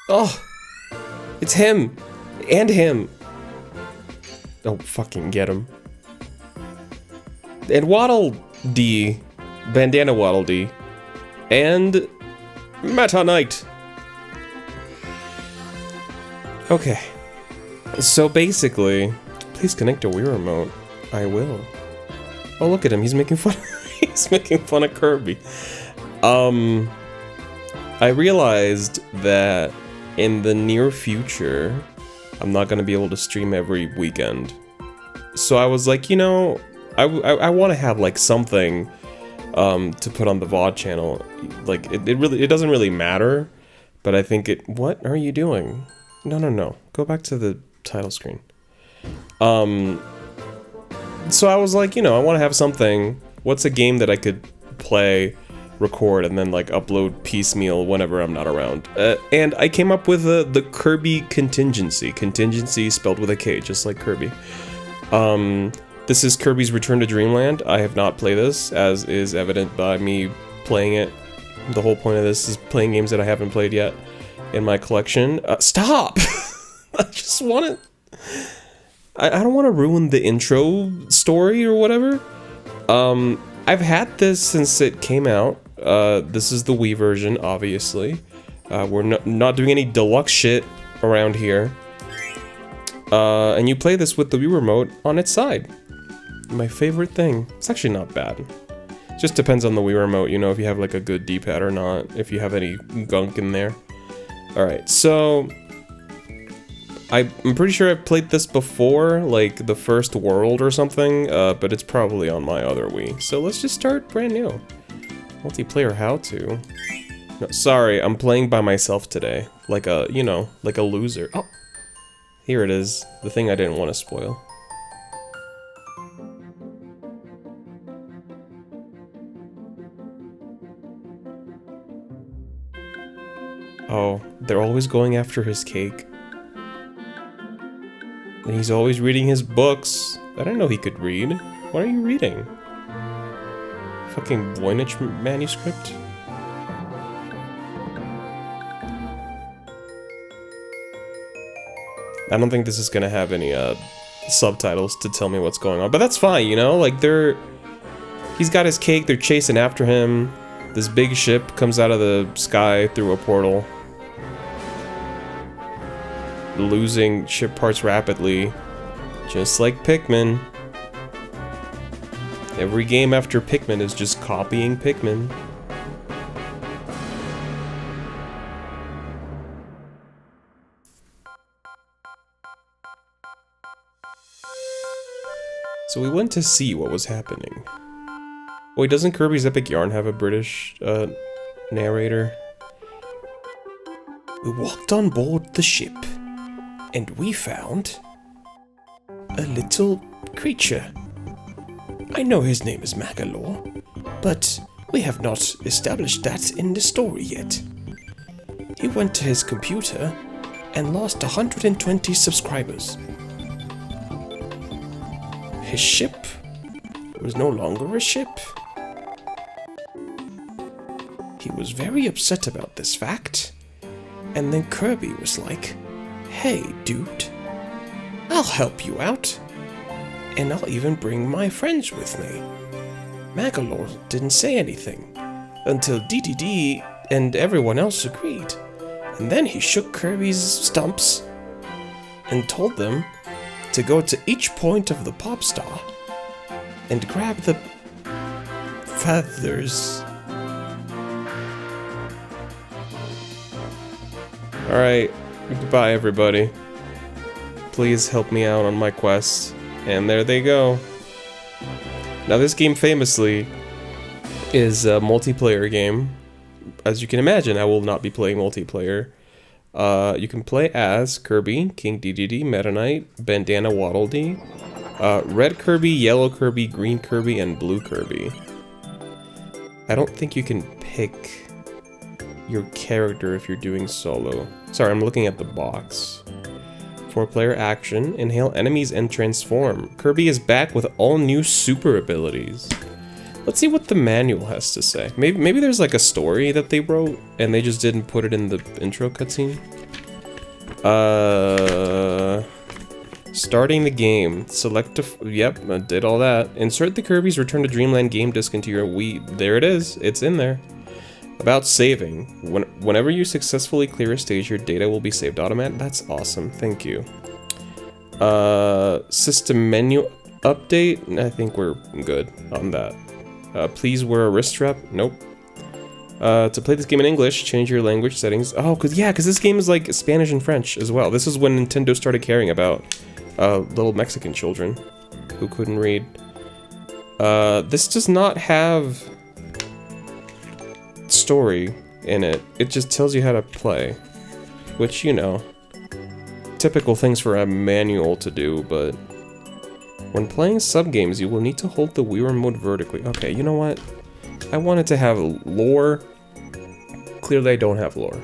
Oh, it's him. And him. Oh, fucking get him. And Waddle Dee. Bandana Waddle Dee. And Meta Knight. Okay. So basically, please connect to Wii Remote. I will. Oh, look at him. He's making fun. He's making fun of Kirby. I realized that in the near future, I'm not gonna be able to stream every weekend. So I was like, you know, I want to have like something to put on the VOD channel. Like it doesn't really matter, but I think it. What are you doing? No. Go back to the title screen. So I was like, you know, I want to have something. What's a game that I could play, record, and then like upload piecemeal whenever I'm not around? And I came up with the Kirby Kontingency. Kontingency spelled with a K, just like Kirby. This is Kirby's Return to Dreamland. I have not played this, as is evident by me playing it. The whole point of this is playing games that I haven't played yet in my collection. Stop! I just want to... I don't want to ruin the intro story or whatever. I've had this since it came out. This is the Wii version, obviously. We're not doing any deluxe shit around here. And you play this with the Wii Remote on its side. My favorite thing. It's actually not bad. It just depends on the Wii Remote, you know, if you have like a good D-pad or not, if you have any gunk in there. Alright, so... I'm pretty sure I've played this before, like the first world or something, but it's probably on my other Wii. So let's just start brand new. Multiplayer how to? No, sorry, I'm playing by myself today. Like a, you know, like a loser. Oh, here it is. The thing I didn't want to spoil. Oh, they're always going after his cake. And he's always reading his books. I didn't know he could read. What are you reading? Fucking Voynich manuscript? I don't think this is gonna have any subtitles to tell me what's going on, but that's fine, you know? Like he's got his cake, they're chasing after him. This big ship comes out of the sky through a portal. Losing ship parts rapidly, just like Pikmin. Every game after Pikmin is just copying Pikmin. So we went to see what was happening. Wait, doesn't Kirby's Epic Yarn have a British narrator? We walked on board the ship, and we found a little creature. I know his name is Magalore, but we have not established that in the story yet. He went to his computer and lost 120 subscribers. His ship was no longer a ship. He was very upset about this fact, and then Kirby was like, "Hey, dude, I'll help you out, and I'll even bring my friends with me." Magalore didn't say anything, until DDD and everyone else agreed, and then he shook Kirby's stumps, and told them to go to each point of the pop star, and grab the feathers. Alright, goodbye everybody. Please help me out on my quest. And there they go. Now this game famously is a multiplayer game. As you can imagine, I will not be playing multiplayer. You can play as Kirby, King DDD, Meta Knight, Bandana Waddle Dee, Red Kirby, Yellow Kirby, Green Kirby, and Blue Kirby. I don't think you can pick your character if you're doing solo. Sorry, I'm looking at the box. 4-player action, inhale enemies and transform. Kirby is back with all new super abilities. Let's see what the manual has to say. Maybe there's like a story that they wrote and they just didn't put it in the intro cutscene. Starting the game. Select a... Yep, I did all that. Insert the Kirby's Return to Dreamland game disc into your Wii. There it is. It's in there. About saving. Whenever you successfully clear a stage, your data will be saved automatically. That's awesome. Thank you. System menu update. I think we're good on that. Please wear a wrist strap. Nope. To play this game in English, change your language settings. Oh, cause this game is like Spanish and French as well. This is when Nintendo started caring about little Mexican children who couldn't read. This does not have story in it. It just tells you how to play, which, you know, typical things for a manual to do, but when playing sub-games, you will need to hold the Wii remote vertically. Okay, you know what? I wanted to have lore. Clearly I don't have lore.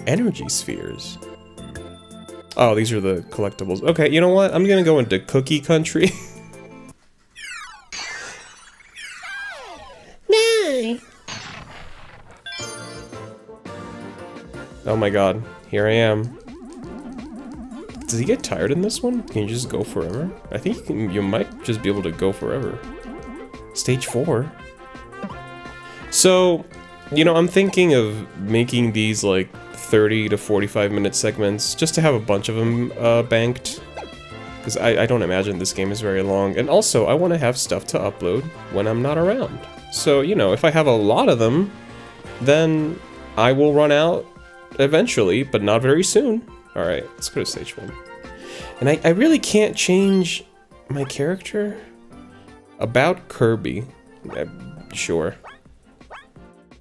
Energy spheres. Oh, these are the collectibles. Okay, you know what? I'm gonna go into Cookie Country. No. Oh my god, here I am. Does he get tired in this one? Can you just go forever? I think you might just be able to go forever. Stage 4. So, you know, I'm thinking of making these like 30 to 45 minute segments just to have a bunch of them banked. Because I don't imagine this game is very long. And also, I want to have stuff to upload when I'm not around. So, you know, if I have a lot of them, then I will run out eventually, but not very soon. Alright, let's go to stage 1. And I really can't change my character? About Kirby. Sure.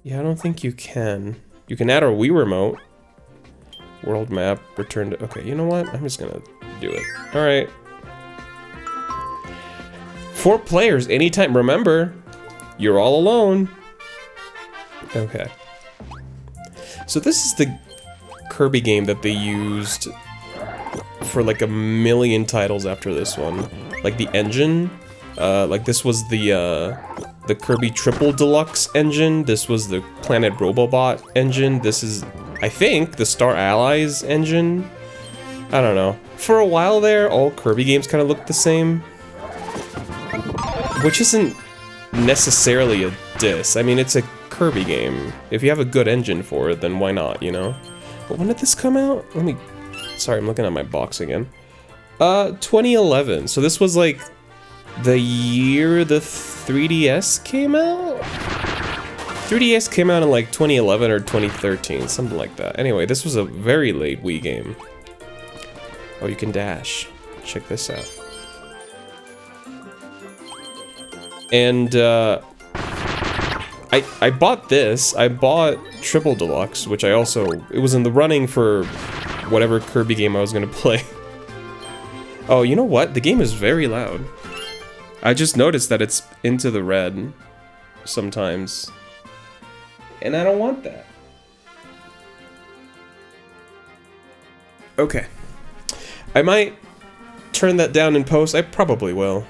Yeah, I don't think you can. You can add a Wii remote. World map, return to... Okay, you know what? I'm just gonna do it. Alright. 4 players, anytime. Remember, you're all alone. Okay. So this is the Kirby game that they used for like a million titles after this one. Like the engine, like this was the Kirby Triple Deluxe engine. This was the Planet Robobot engine. This is, I think, the Star Allies engine. I don't know. For a while there, all Kirby games kind of looked the same. Which isn't necessarily a diss. I mean, it's a Kirby game. If you have a good engine for it, then why not, you know? But when did this come out? Let me... Sorry, I'm looking at my box again. 2011. So this was like the year the 3DS came out? 3DS came out in like 2011 or 2013, something like that. Anyway, this was a very late Wii game. Oh, you can dash. Check this out. And, I bought this. I bought Triple Deluxe, which I also... It was in the running for whatever Kirby game I was gonna play. Oh, you know what? The game is very loud. I just noticed that it's into the red sometimes. And I don't want that. Okay. I might turn that down in post. I probably will.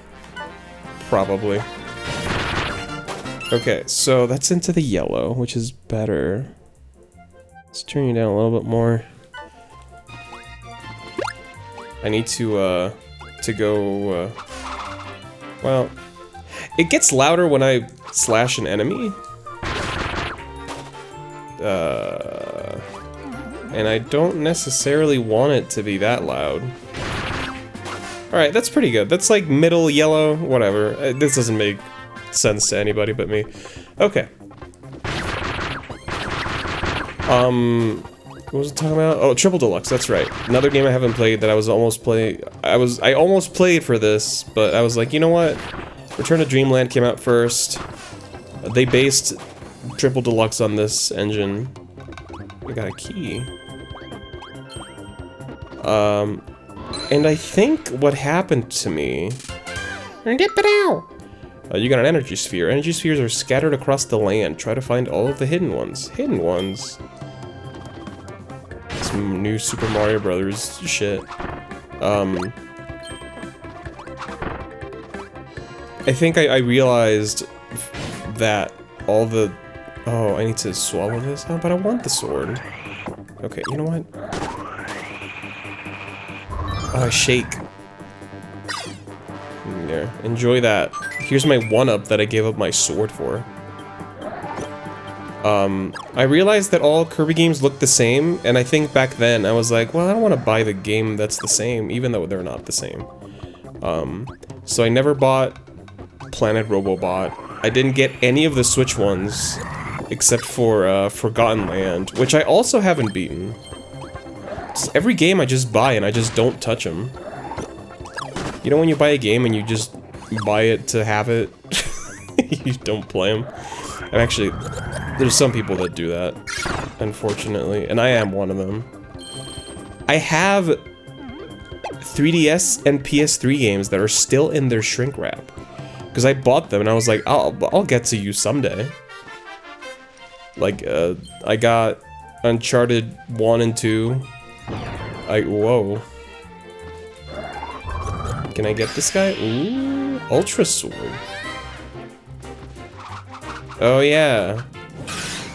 Probably. Okay, so that's into the yellow, which is better. Let's turn you down a little bit more. I need to go, well, it gets louder when I slash an enemy. And I don't necessarily want it to be that loud. Alright, that's pretty good. That's like middle yellow, whatever. This doesn't make sense to anybody but me. Okay. What was I talking about? Oh, Triple Deluxe, that's right. Another game I haven't played that I was almost playing. I almost played for this, but I was like, you know what? Return to Dreamland came out first. They based Triple Deluxe on this engine. I got a key. And I think what happened to me... you got an energy sphere. Energy spheres are scattered across the land. Try to find all of the hidden ones. Hidden ones? Some new Super Mario Brothers shit. I think I realized that all the... Oh, I need to swallow this? Oh, but I want the sword. Okay, you know what? Oh, shake. There, enjoy that. Here's my 1-up that I gave up my sword for. I realized that all Kirby games look the same, and I think back then I was like, well, I don't want to buy the game that's the same, even though they're not the same. So I never bought Planet Robobot. I didn't get any of the Switch ones, except for Forgotten Land, which I also haven't beaten. Just every game I just buy and I just don't touch them. You know when you buy a game and you just buy it to have it? You don't play them. And actually, there's some people that do that, unfortunately, and I am one of them. I have 3DS and PS3 games that are still in their shrink wrap. Because I bought them and I was like, I'll get to you someday. Like, I got Uncharted 1 and 2. Whoa. Can I get this guy? Ooh, Ultra Sword. Oh yeah.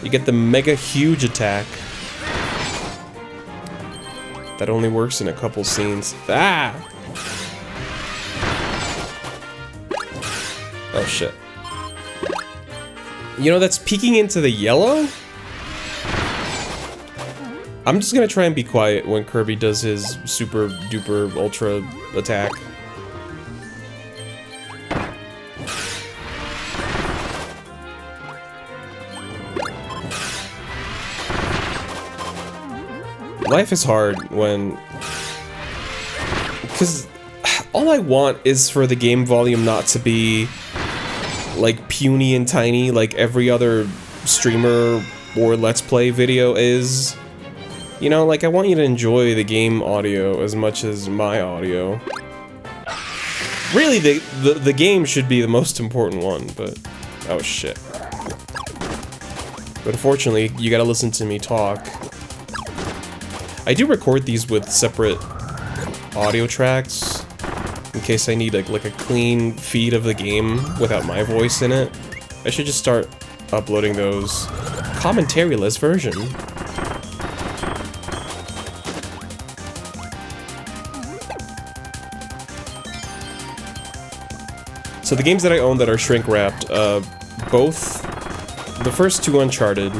You get the mega huge attack. That only works in a couple scenes. Ah! Oh shit. You know, that's peeking into the yellow? I'm just gonna try and be quiet when Kirby does his super duper ultra attack. Life is hard when... because all I want is for the game volume not to be like puny and tiny like every other streamer or Let's Play video is. You know, like I want you to enjoy the game audio as much as my audio. Really, the game should be the most important one, but... oh shit. But unfortunately, you gotta listen to me talk. I do record these with separate audio tracks in case I need like a clean feed of the game without my voice in it. I should just start uploading those. Commentary-less version. So the games that I own that are shrink-wrapped, both the first two Uncharted,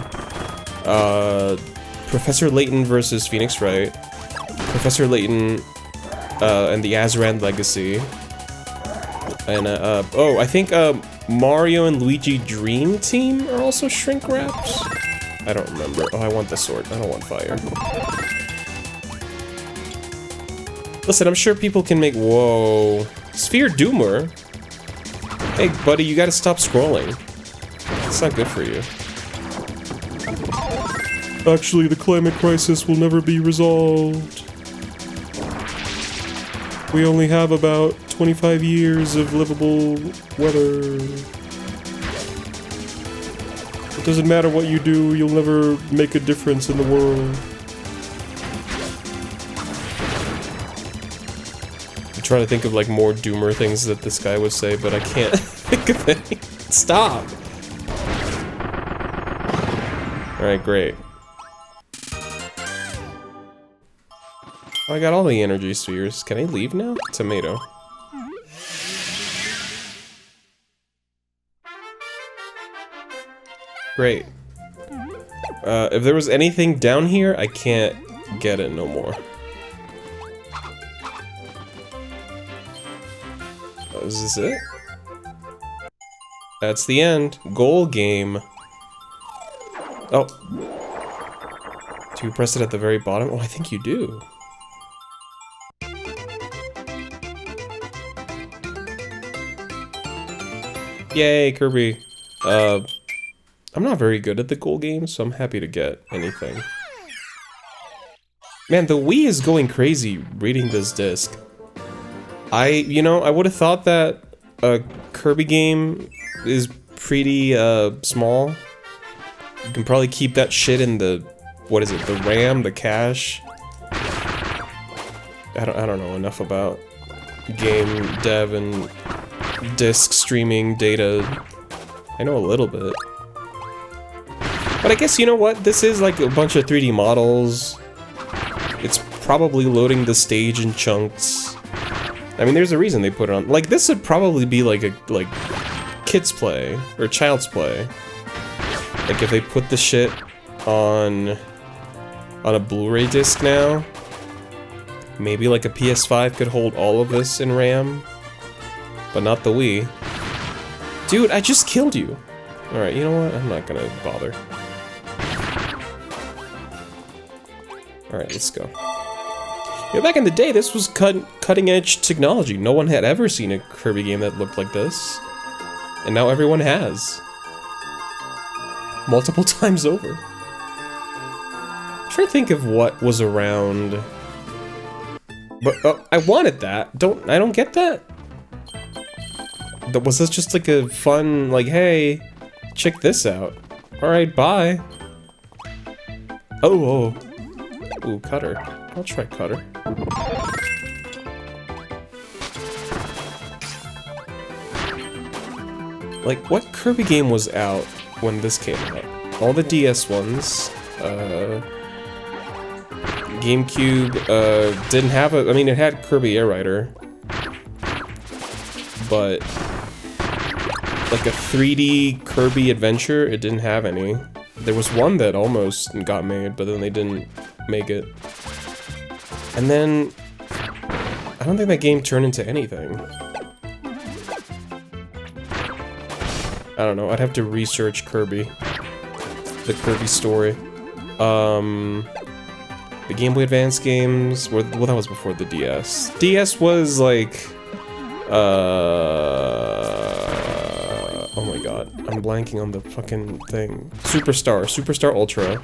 Professor Layton versus Phoenix Wright, Professor Layton and the Azran Legacy, and oh, I think Mario and Luigi Dream Team are also shrink wraps. I don't remember. Oh, I want the sword. I don't want fire. Listen, I'm sure people can make... whoa. Sphere Doomer? Hey, buddy, you gotta stop scrolling. It's not good for you. Actually, the climate crisis will never be resolved. We only have about 25 years of livable weather. It doesn't matter what you do, you'll never make a difference in the world. I'm trying to think of like more doomer things that this guy would say, but I can't think of any. Stop! Alright, great. Oh, I got all the energy spheres. Can I leave now? Tomato. Great. If there was anything down here, I can't get it no more. Oh, is this it? That's the end. Goal game. Oh. Do you press it at the very bottom? Oh, I think you do. Yay, Kirby. I'm not very good at the goal games, so I'm happy to get anything. Man, the Wii is going crazy reading this disc. You know, I would have thought that a Kirby game is pretty, small. You can probably keep that shit in the, what is it, the RAM, the cache? I don't know enough about game dev and disk streaming data. I know a little bit. But I guess, you know what, this is like a bunch of 3D models. It's probably loading the stage in chunks. I mean, there's a reason they put it on. Like, this would probably be like a kids play or child's play. Like if they put the shit on a Blu-ray disc now, maybe like a PS5 could hold all of this in RAM, but not the Wii. Dude, I just killed you. All right, you know what? I'm not gonna bother. All right, let's go. Yeah, back in the day, this was cutting-edge technology. No one had ever seen a Kirby game that looked like this. And now everyone has. Multiple times over. I'm trying to think of what was around. But I wanted that. I don't get that. Was this just like a fun, like, hey, check this out. Alright, bye. Oh. Ooh, Cutter. I'll try Cutter. Like, what Kirby game was out when this came out? All the DS ones. GameCube didn't have I mean, it had Kirby Air Rider. But like a 3D Kirby adventure, it didn't have any. There was one that almost got made, but then they didn't make it. And then I don't think that game turned into anything. I don't know, I'd have to research Kirby. The Kirby story. The Game Boy Advance games were, well, that was before the DS. DS was like, oh my god, I'm blanking on the fucking thing. Superstar Ultra,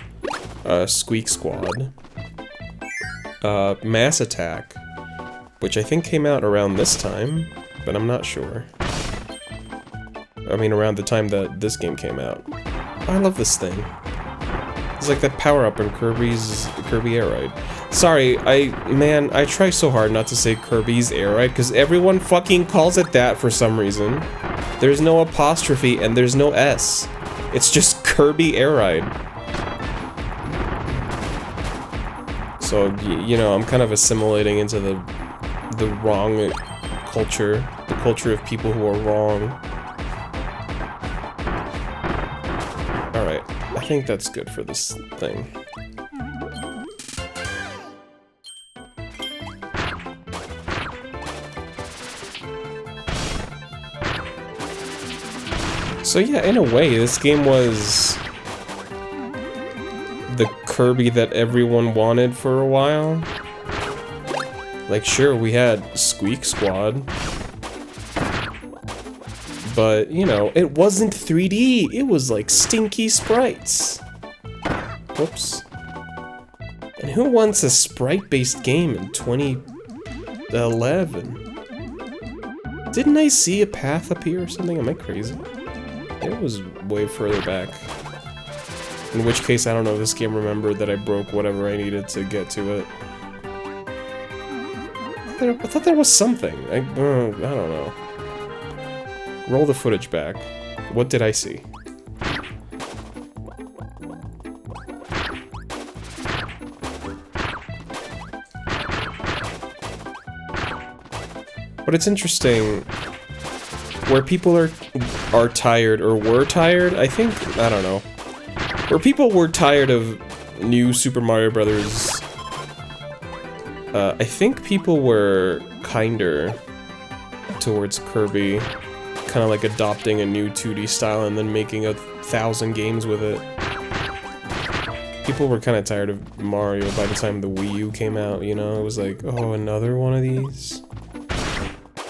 Squeak Squad, Mass Attack, which I think came out around this time, but I'm not sure. I mean, around the time that this game came out. I love this thing. It's like that power-up in Kirby Air Ride. Sorry, man, I try so hard not to say Kirby's Air Ride, because everyone fucking calls it that for some reason. There's no apostrophe and there's no S. It's just Kirby Air Ride. So, you know, I'm kind of assimilating into the wrong culture. The culture of people who are wrong. Alright, I think that's good for this thing. So yeah, in a way, this game was the Kirby that everyone wanted for a while. Like, sure, we had Squeak Squad, but, you know, it wasn't 3D, it was like stinky sprites. Whoops. And who wants a sprite-based game in 2011? Didn't I see a path up here or something? Am I crazy? It was way further back. In which case, I don't know if this game remembered that I broke whatever I needed to get to it. I thought there was something. I don't know. Roll the footage back. What did I see? But it's interesting where people are tired or were tired. I think, I don't know. Where people were tired of new Super Mario Brothers, I think people were kinder towards Kirby, kind of like adopting a new 2D style and then making 1,000 games with it. People were kind of tired of Mario by the time the Wii U came out, you know? It was like, oh, another one of these?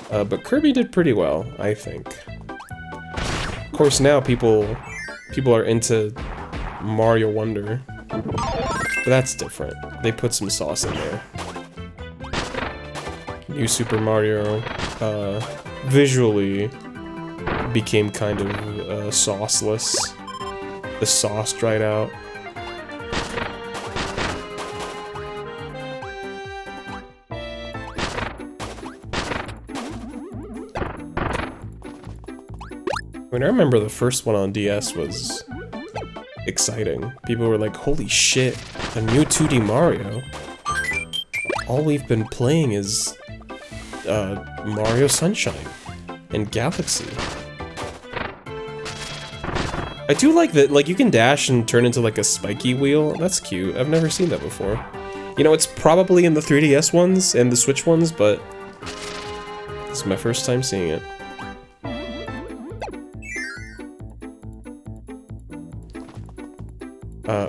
But Kirby did pretty well, I think. Of course, now people are into Mario Wonder, but that's different. They put some sauce in there. New Super Mario, visually became kind of sauceless. The sauce dried out. I mean, I remember the first one on DS was exciting. People were like, holy shit, a new 2D Mario. all we've been playing is Mario Sunshine and Galaxy. I do like that, like, you can dash and turn into like a spiky wheel. That's cute. I've never seen that before. You know, it's probably in the 3DS ones and the Switch ones, but this is my first time seeing it.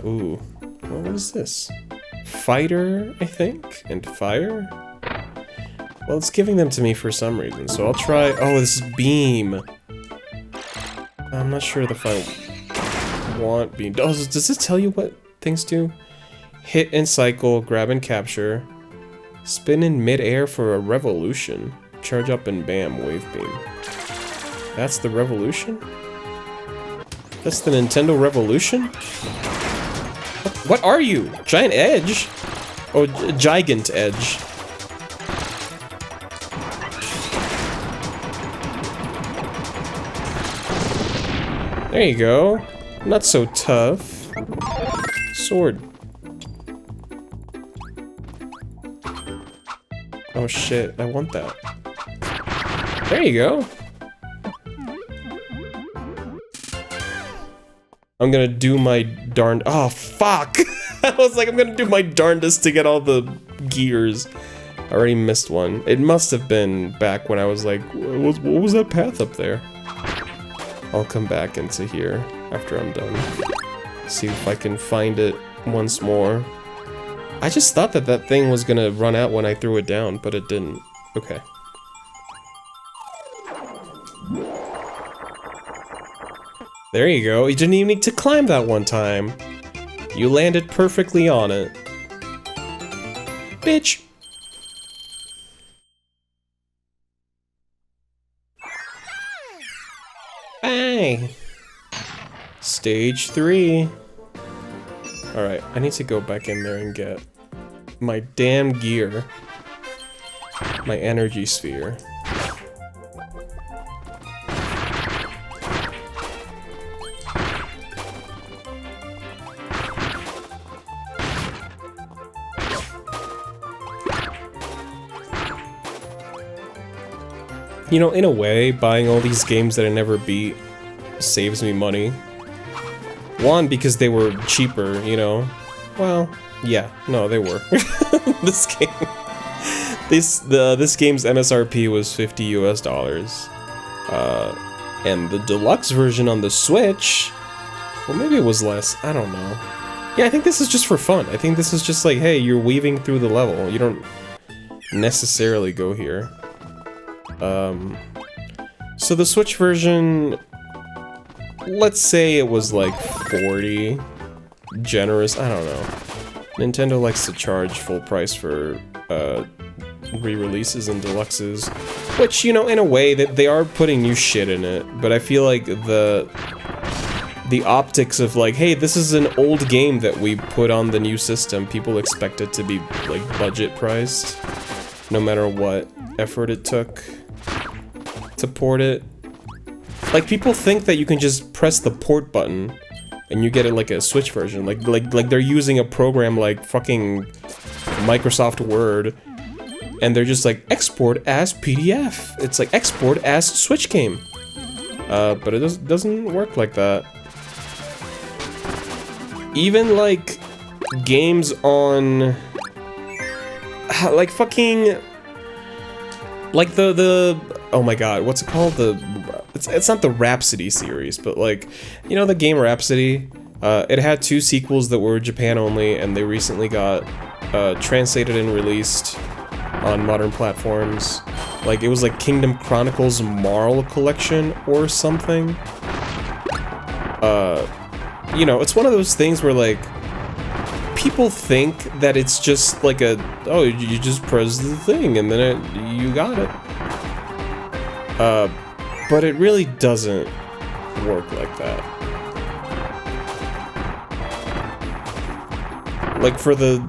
Ooh. Well, what is this? Fighter, I think? And fire? Well, it's giving them to me for some reason, so I'll try... Oh, this is beam! I'm not sure if I want beam. Oh, does this tell you what things do? Hit and cycle, grab and capture. Spin in mid-air for a revolution. Charge up and bam, wave beam. That's the revolution? That's the Nintendo Revolution? What are you? Giant Edge? Oh, Gigant Edge. There you go. Not so tough. Sword. Oh shit, I want that. There you go. I'm gonna do my darn- Oh, fuck! I was like, I'm gonna do my darndest to get all the gears. I already missed one. It must have been back when I was like, what was that path up there? I'll come back into here after I'm done. See if I can find it once more. I just thought that that thing was gonna run out when I threw it down, but it didn't. Okay. There you go. You didn't even need to climb that one time. You landed perfectly on it. Bitch. Bang. Stage 3. Alright, I need to go back in there and get my damn gear. My energy sphere. You know, in a way, buying all these games that I never beat saves me money. One, because they were cheaper, you know. Well, yeah, no, they were. This game, this game's MSRP was $50 US. And the deluxe version on the Switch, well, maybe it was less. I don't know. Yeah, I think this is just for fun. I think this is just like, hey, you're weaving through the level. You don't necessarily go here. So the Switch version, let's say it was like 40, generous, I don't know. Nintendo likes to charge full price for, re-releases and deluxes, which, you know, in a way, that they are putting new shit in it, but I feel like the optics of like, hey, this is an old game that we put on the new system, people expect it to be, like, budget priced, no matter what effort it took to port it. Like, people think that you can just press the port button and you get it like a Switch version. Like they're using a program like fucking Microsoft Word and they're just like, export as PDF. It's like, export as Switch game. But it doesn't work like that. Even like games on like fucking like the oh my god, what's it called? It's not the Rhapsody series, but like, you know, the game Rhapsody, it had 2 sequels that were Japan only, and they recently got translated and released on modern platforms. Like, it was like Kingdom Chronicles Marl Collection or something. You know, it's one of those things where like, people think that it's just like a, oh, you just press the thing and then you got it. But it really doesn't work like that. Like for the,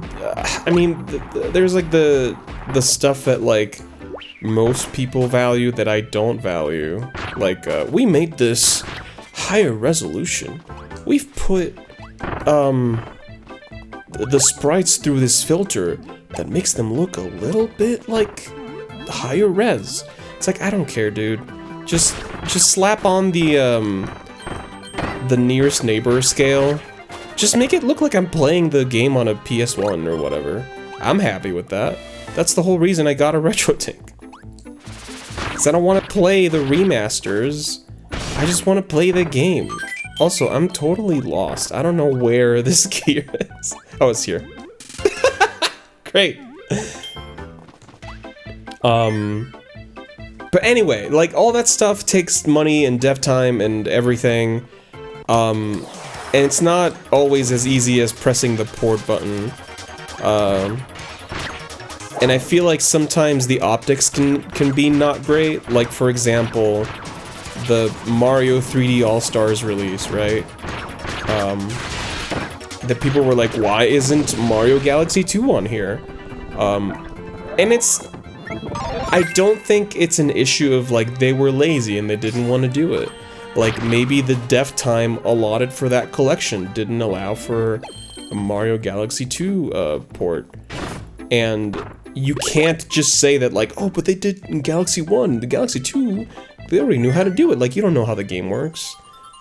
I mean, there's like the stuff that like most people value that I don't value. Like, we made this higher resolution. We've put, the sprites through this filter that makes them look a little bit like higher res. It's like, I don't care, dude. Just slap on the nearest neighbor scale. Just make it look like I'm playing the game on a PS1 or whatever. I'm happy with that. That's the whole reason I got a RetroTink. Because I don't want to play the remasters. I just want to play the game. Also, I'm totally lost. I don't know where this gear is. Oh, it's here. Great. But anyway, like, all that stuff takes money and dev time and everything. And it's not always as easy as pressing the port button. And I feel like sometimes the optics can be not great. Like, for example, the Mario 3D All-Stars release, right? That people were like, why isn't Mario Galaxy 2 on here? And it's... I don't think it's an issue of, like, they were lazy and they didn't want to do it. Like, maybe the dev time allotted for that collection didn't allow for a Mario Galaxy 2 port. And you can't just say that, like, oh, but they did in Galaxy 1, the Galaxy 2, they already knew how to do it. Like, you don't know how the game works.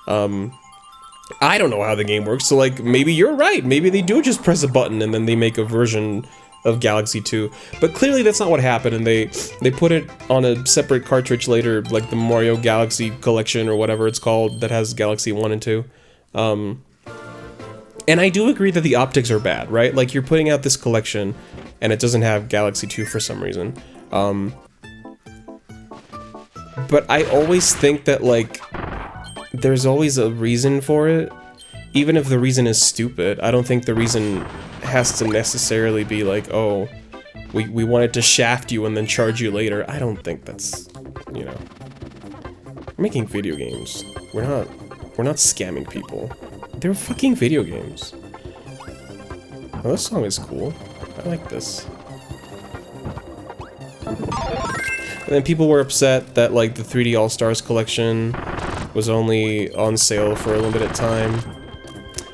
I don't know how the game works, so, like, maybe you're right. Maybe they do just press a button and then they make a version of Galaxy 2. But clearly that's not what happened, and they put it on a separate cartridge later, like the Mario Galaxy Collection or whatever it's called, that has Galaxy 1 and 2. And I do agree that the optics are bad, right? Like, you're putting out this collection, and it doesn't have Galaxy 2 for some reason. But I always think that, like, there's always a reason for it. Even if the reason is stupid, I don't think the reason has to necessarily be like, oh, we wanted to shaft you and then charge you later. I don't think that's, you know. We're making video games. We're not scamming people. They're fucking video games. Oh, this song is cool. I like this. And then people were upset that, like, the 3D All-Stars collection was only on sale for a limited time.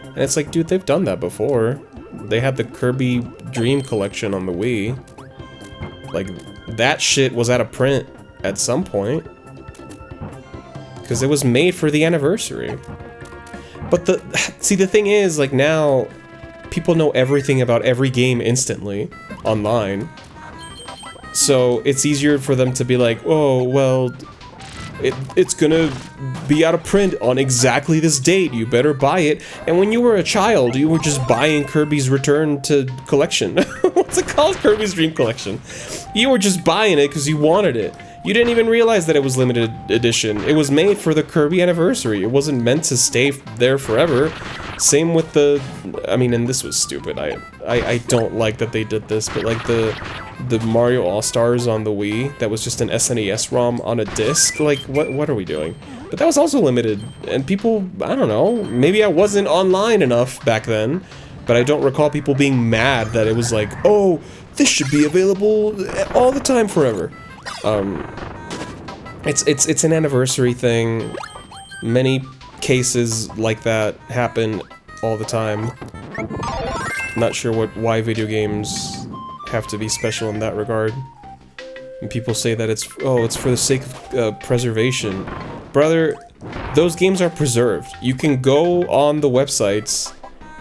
And it's like, dude, they've done that before. They had the Kirby Dream collection on the Wii. Like, that shit was out of print at some point. Because it was made for the anniversary. But see, the thing is, like, now, people know everything about every game instantly, online. So, it's easier for them to be like, oh, well, it's gonna be out of print on exactly this date, you better buy it. And when you were a child, you were just buying Kirby's Return to Collection. What's it called? Kirby's Dream Collection. You were just buying it because you wanted it. You didn't even realize that it was limited edition. It was made for the Kirby anniversary. It wasn't meant to stay there forever. Same with the... I mean, and this was stupid. I don't like that they did this, but like the Mario All-Stars on the Wii, that was just an SNES ROM on a disc. Like, what are we doing? But that was also limited, and people, I don't know, maybe I wasn't online enough back then, but I don't recall people being mad that it was like, oh, this should be available all the time forever. It's an anniversary thing. Many cases like that happen all the time. Not sure why video games have to be special in that regard. And people say that it's for the sake of preservation. Brother, those games are preserved. You can go on the websites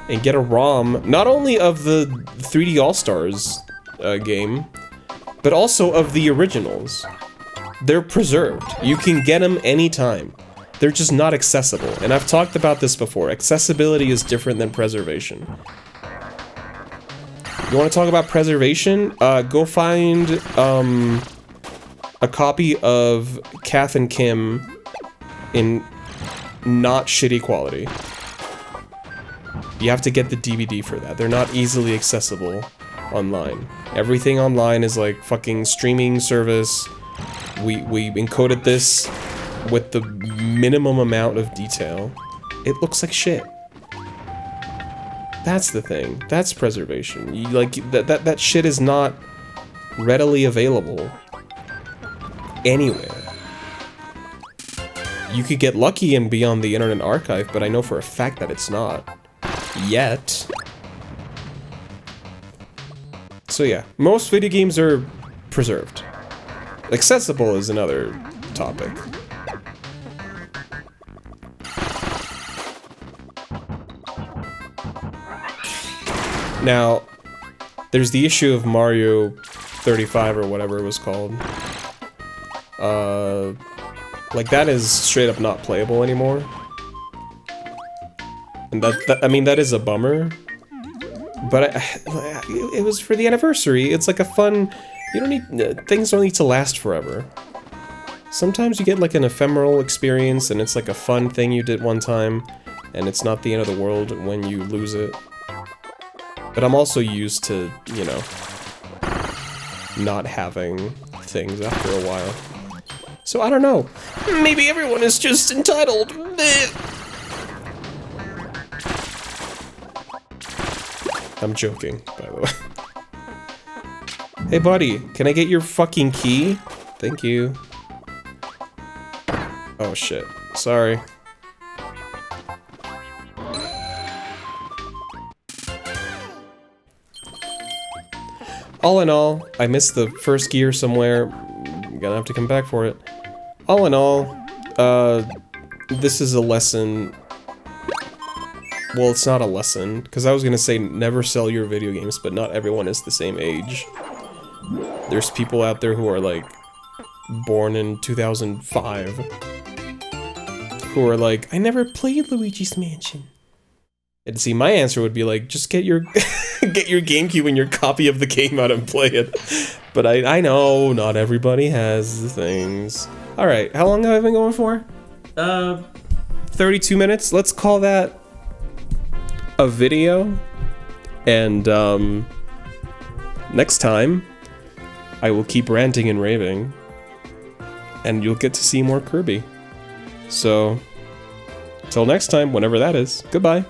and get a ROM, not only of the 3D All-Stars game, but also of the originals. They're preserved. You can get them anytime. They're just not accessible. And I've talked about this before. Accessibility is different than preservation. You want to talk about preservation? Go find a copy of Kath and Kim in not shitty quality. You have to get the DVD for that. They're not easily accessible online. Everything online is like fucking streaming service. We encoded this with the minimum amount of detail. It looks like shit. That's the thing. That's preservation. You, like, that shit is not readily available anywhere. You could get lucky and be on the Internet Archive, but I know for a fact that it's not. Yet. So yeah, most video games are preserved. Accessible is another topic. Now, there's the issue of Mario 35 or whatever it was called. Like that is straight up not playable anymore. And I mean, that is a bummer. But it was for the anniversary. It's like a fun, you don't need, things don't need to last forever. Sometimes you get like an ephemeral experience and it's like a fun thing you did one time, and it's not the end of the world when you lose it. But I'm also used to, you know, not having things after a while. So I don't know. Maybe everyone is just entitled. I'm joking, by the way. Hey buddy, can I get your fucking key? Thank you. Oh shit, sorry. All in all, I missed the first gear somewhere. I'm gonna have to come back for it. All in all, this is a lesson. Well, it's not a lesson, because I was gonna say never sell your video games, but not everyone is the same age. There's people out there who are like born in 2005 who are like, I never played Luigi's Mansion. And see, my answer would be like, just get your get your GameCube and your copy of the game out and play it. But I know not everybody has the things. All right, how long have I been going for? 32 minutes. Let's call that a video. And next time, I will keep ranting and raving, and you'll get to see more Kirby. So, till next time, whenever that is, goodbye.